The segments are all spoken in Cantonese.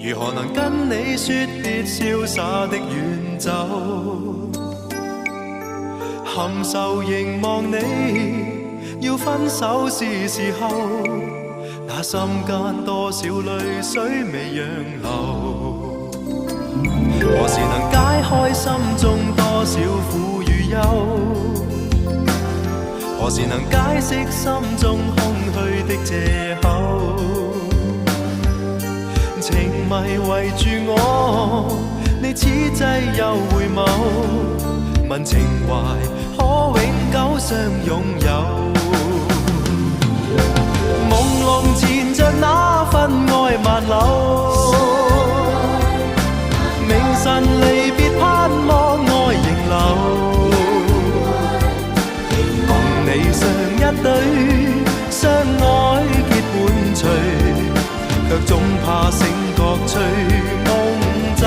如何能跟你說別瀟灑的遠走？含愁凝望你，要分手是時候，那心間多少淚水未讓流？何時能解開心中多少苦與憂？何時能解釋心中空虛的藉口？情迷圍住我，你此際又回眸，問情懷可永久相擁有？朦朧纏着那份愛萬縷，明晨離別盼望愛仍留。共你上一對，相愛結伴隨，卻總怕醒覺隨夢走。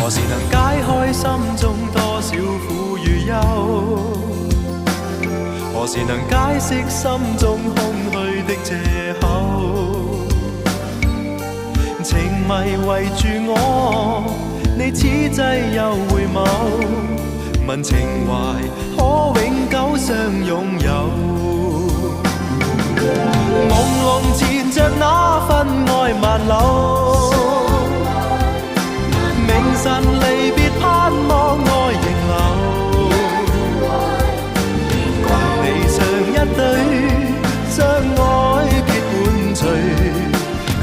何時能解開心中多少苦與憂？何時能解釋心中空虛的藉口？情迷圍住我，你此際又回眸，問情懷可永久相擁有？朦朧纏着那份愛萬縷，明晨離別盼望愛仍留。共你上一對，相愛結伴隨，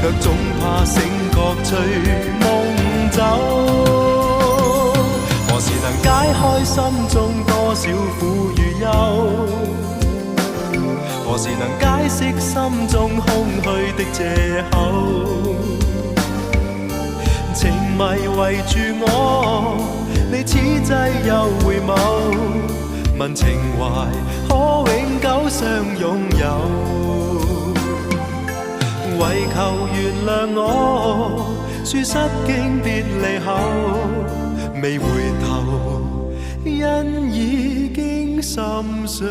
卻總怕醒覺隨夢走。何時能解開心中多少苦與憂？何時能解釋心中空虛的藉口？情迷圍住我，你此際又回眸，問情懷可永久相擁有？為求原諒我，說失經別離後，未回頭，因已經心傷